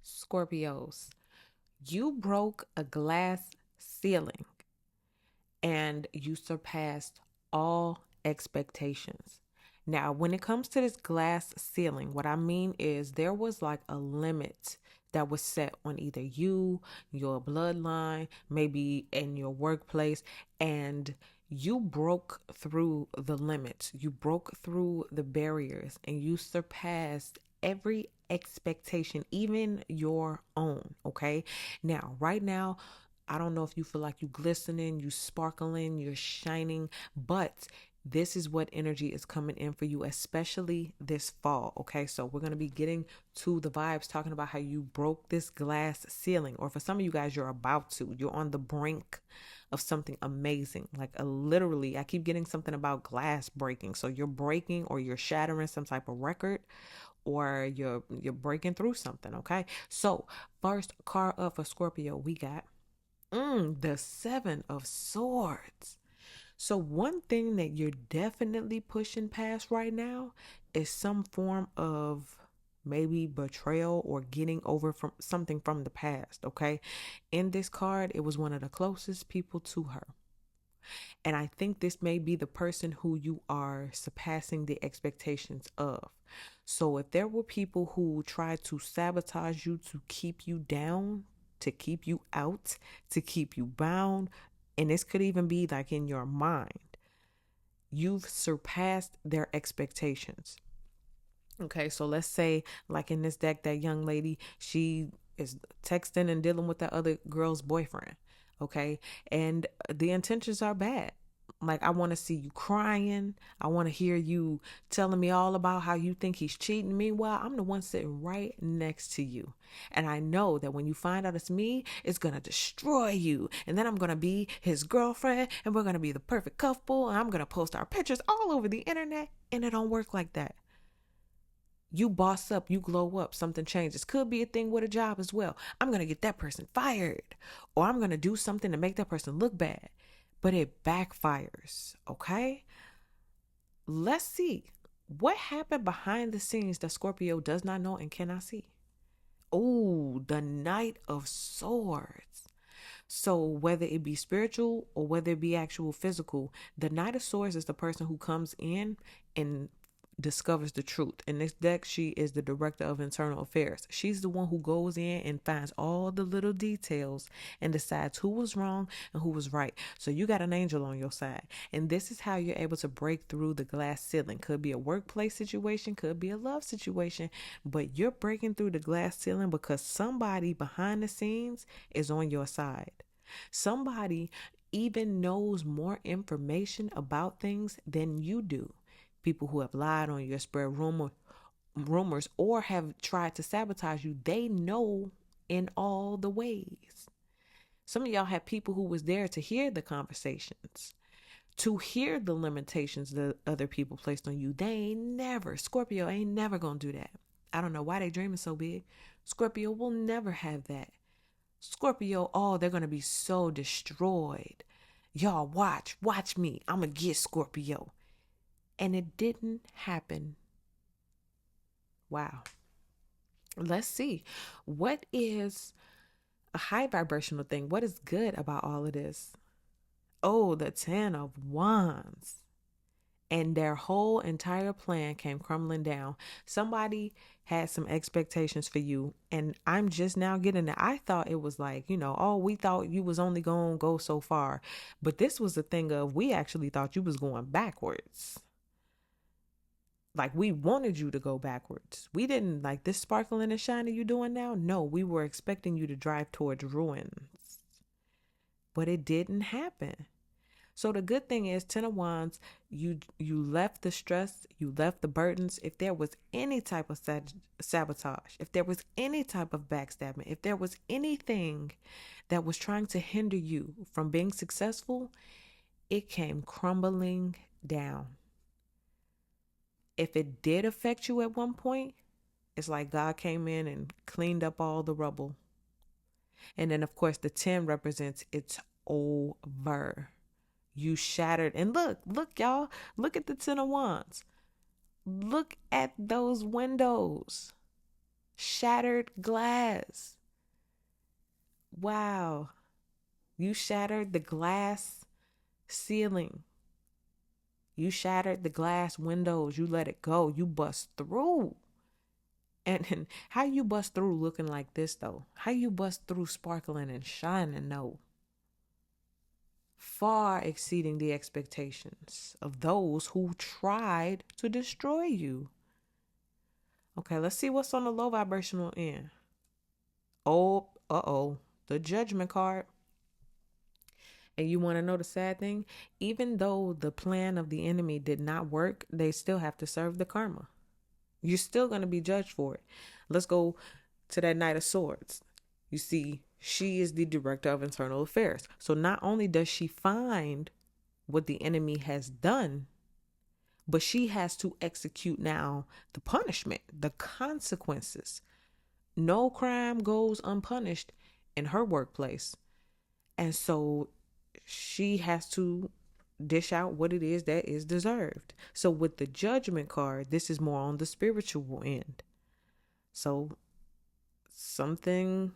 Scorpios, you broke a glass ceiling and you surpassed all expectations. Now, when it comes to this glass ceiling, what I mean is there was like a limit that was set on either you, your bloodline, maybe in your workplace, and you broke through the limits. You broke through the barriers and you surpassed every expectation, even your own. Okay. Now, right now, I don't know if you feel like you glistening, you sparkling, you're shining, but this is what energy is coming in for you, especially this fall. Okay, so we're going to be getting to the vibes, talking about how you broke this glass ceiling, or for some of you guys, you're about to, you're on the brink of something amazing. Like literally, I keep getting something about glass breaking. So you're breaking or you're shattering some type of record, or you're breaking through something. Okay, so first card up for Scorpio, we got the Seven of Swords. So one thing that you're definitely pushing past right now is some form of maybe betrayal or getting over from something from the past, okay? In this card, it was one of the closest people to her. And I think this may be the person who you are surpassing the expectations of. So if there were people who tried to sabotage you to keep you down, to keep you out, to keep you bound, and this could even be like in your mind, you've surpassed their expectations. Okay, so let's say, like in this deck, that young lady, she is texting and dealing with that other girl's boyfriend. Okay, and the intentions are bad. Like, I want to see you crying. I want to hear you telling me all about how you think he's cheating. Meanwhile, I'm the one sitting right next to you. And I know that when you find out it's me, it's going to destroy you. And then I'm going to be his girlfriend and we're going to be the perfect couple. And I'm going to post our pictures all over the internet. And it don't work like that. You boss up, you glow up, something changes. Could be a thing with a job as well. I'm going to get that person fired, or I'm going to do something to make that person look bad, but it backfires. Okay. Let's see what happened behind the scenes that Scorpio does not know and cannot see. Oh, the Knight of Swords. So whether it be spiritual or whether it be actual physical, the Knight of Swords is the person who comes in and discovers the truth. In this deck, she is the director of internal affairs. She's the one who goes in and finds all the little details and decides who was wrong and who was right. So you got an angel on your side. And this is how you're able to break through the glass ceiling. Could be a workplace situation, could be a love situation, but you're breaking through the glass ceiling because somebody behind the scenes is on your side. Somebody even knows more information about things than you do. People who have lied on you, spread rumors, or have tried to sabotage you, they know in all the ways. Some of y'all have people who was there to hear the conversations, to hear the limitations that other people placed on you. They ain't never, Scorpio ain't never gonna do that. I don't know why they dreaming so big. Scorpio will never have that. Scorpio, oh, they're gonna be so destroyed. Y'all watch me. I'm gonna get Scorpio. And it didn't happen. Wow. Let's see. What is a high vibrational thing? What is good about all of this? Oh, the 10 of Wands. And their whole entire plan came crumbling down. Somebody had some expectations for you, and I'm just now getting it. I thought it was like, oh, we thought you was only going to go so far. But this was the thing of, we actually thought you was going backwards. Like, we wanted you to go backwards. We didn't like this sparkling and shining you doing now. No, we were expecting you to drive towards ruins. But it didn't happen. So the good thing is, Ten of Wands, you left the stress, you left the burdens. If there was any type of sabotage, if there was any type of backstabbing, if there was anything that was trying to hinder you from being successful, it came crumbling down. If it did affect you at one point, it's like God came in and cleaned up all the rubble. And then, of course, the 10 represents it's over. You shattered. And look, y'all. Look at the 10 of Wands. Look at those windows. Shattered glass. Wow. You shattered the glass ceiling. You shattered the glass windows. You let it go. You bust through. And how you bust through looking like this though? How you bust through sparkling and shining though? Far exceeding the expectations of those who tried to destroy you. Okay, let's see what's on the low vibrational end. Oh, uh-oh. The judgment card. And you want to know the sad thing? Even though the plan of the enemy did not work, they still have to serve the karma. You're still going to be judged for it. Let's go to that Knight of Swords. You see, she is the director of internal affairs. So not only does she find what the enemy has done, but she has to execute now the punishment, the consequences. No crime goes unpunished in her workplace. And so she has to dish out what it is that is deserved. So with the judgment card, this is more on the spiritual end. So something,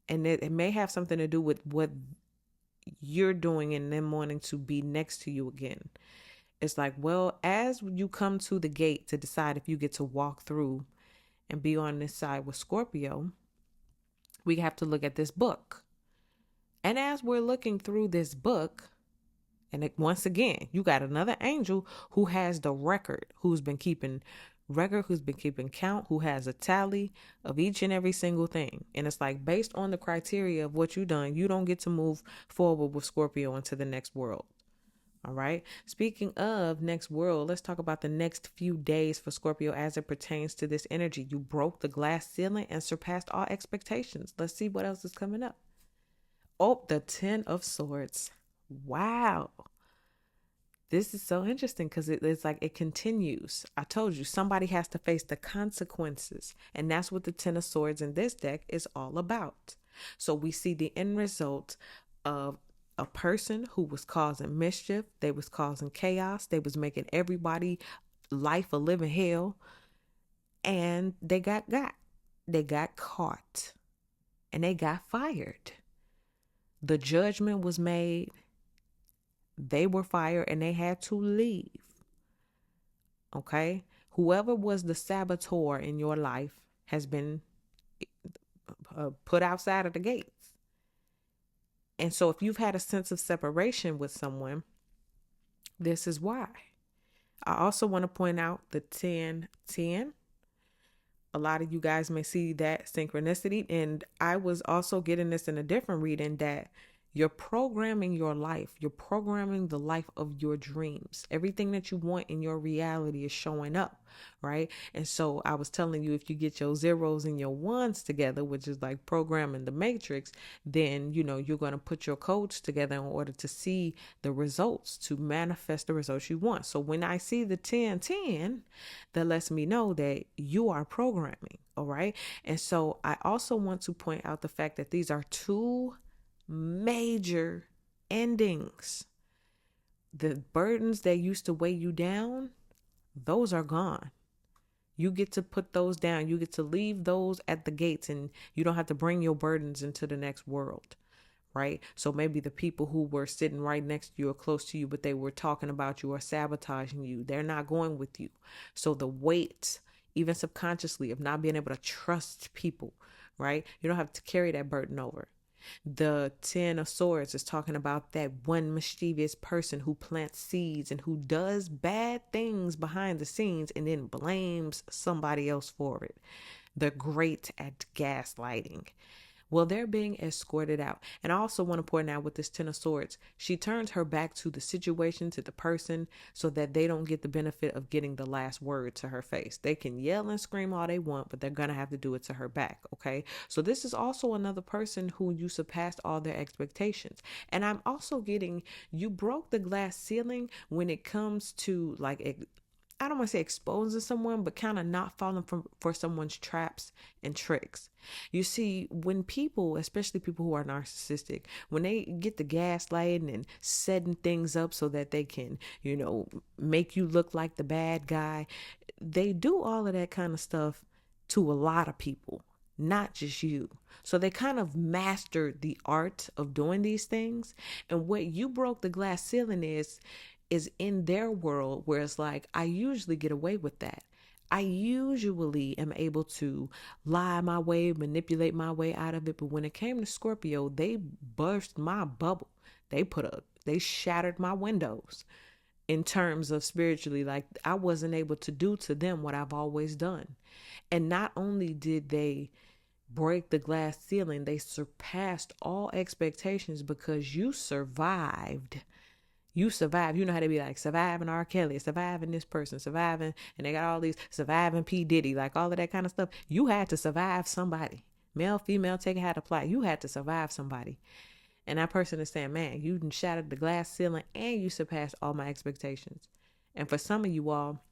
and it may have something to do with what you're doing and them wanting to be next to you again. It's like, well, as you come to the gate to decide if you get to walk through and be on this side with Scorpio, we have to look at this book. And as we're looking through this book, and once again, you got another angel who has the record, who's been keeping count, who has a tally of each and every single thing. And it's like, based on the criteria of what you've done, you don't get to move forward with Scorpio into the next world. All right. Speaking of next world, let's talk about the next few days for Scorpio as it pertains to this energy. You broke the glass ceiling and surpassed all expectations. Let's see what else is coming up. Oh, the 10 of Swords. Wow. This is so interesting because it's like it continues. I told you, somebody has to face the consequences. And that's what the 10 of Swords in this deck is all about. So we see the end result of a person who was causing mischief. They was causing chaos. They was making everybody life a living hell. And they got. They got caught. And they got fired. The judgment was made. They were fired and they had to leave. Okay? Whoever was the saboteur in your life has been put outside of the gates. And so if you've had a sense of separation with someone, this is why. I also want to point out the 10-10. A lot of you guys may see that synchronicity. And I was also getting this in a different reading that you're programming your life. You're programming the life of your dreams. Everything that you want in your reality is showing up, right? And so I was telling you, if you get your zeros and your ones together, which is like programming the matrix, then, you're going to put your codes together in order to see the results, to manifest the results you want. So when I see the 10-10, that lets me know that you are programming, all right? And so I also want to point out the fact that these are two major endings. The burdens that used to weigh you down, those are gone. You get to put those down. You get to leave those at the gates, and you don't have to bring your burdens into the next world, right? So maybe the people who were sitting right next to you or close to you, but they were talking about you or sabotaging you, they're not going with you. So the weight, even subconsciously, of not being able to trust people, right? You don't have to carry that burden over. The 10 of Swords is talking about that one mischievous person who plants seeds and who does bad things behind the scenes and then blames somebody else for it. They're great at gaslighting. Well, they're being escorted out. And I also want to point out with this 10 of Swords, she turns her back to the situation, to the person, so that they don't get the benefit of getting the last word to her face. They can yell and scream all they want, but they're going to have to do it to her back, okay? So this is also another person who you surpassed all their expectations. And I'm also getting, you broke the glass ceiling when it comes to like, I don't want to say exposing someone, but kind of not falling for someone's traps and tricks. You see, when people, especially people who are narcissistic, when they get the gaslighting and setting things up so that they can, make you look like the bad guy, they do all of that kind of stuff to a lot of people, not just you. So they kind of mastered the art of doing these things. And what you broke the glass ceiling is in their world where it's like, I usually get away with that. I usually am able to lie my way, manipulate my way out of it. But when it came to Scorpio, they burst my bubble. They shattered my windows in terms of spiritually. Like, I wasn't able to do to them what I've always done. And not only did they break the glass ceiling, they surpassed all expectations because you survived. You survived. You know how they be like surviving R. Kelly, surviving this person, surviving, and they got all these surviving P. Diddy, like all of that kind of stuff. You had to survive somebody. Male, female, take it how to apply. You had to survive somebody. And that person is saying, man, you shattered the glass ceiling and you surpassed all my expectations. And for some of you all,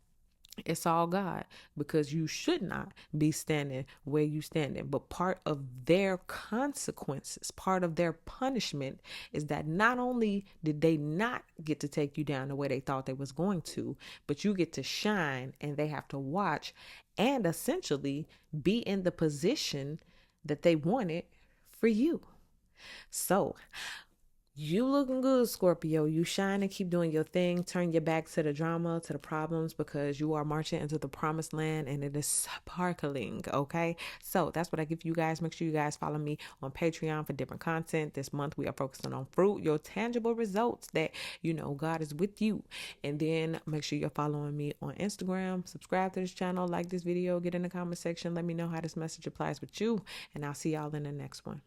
it's all God, because you should not be standing where you standing. But part of their consequences, part of their punishment is that not only did they not get to take you down the way they thought they was going to, but you get to shine and they have to watch and essentially be in the position that they wanted for you. So you looking good, Scorpio. You shine and keep doing your thing. Turn your back to the drama, to the problems, because you are marching into the promised land and it is sparkling, okay? So that's what I give you guys. Make sure you guys follow me on Patreon for different content. This month we are focusing on fruit, your tangible results that, God is with you. And then make sure you're following me on Instagram. Subscribe to this channel, like this video, get in the comment section. Let me know how this message applies with you. And I'll see y'all in the next one.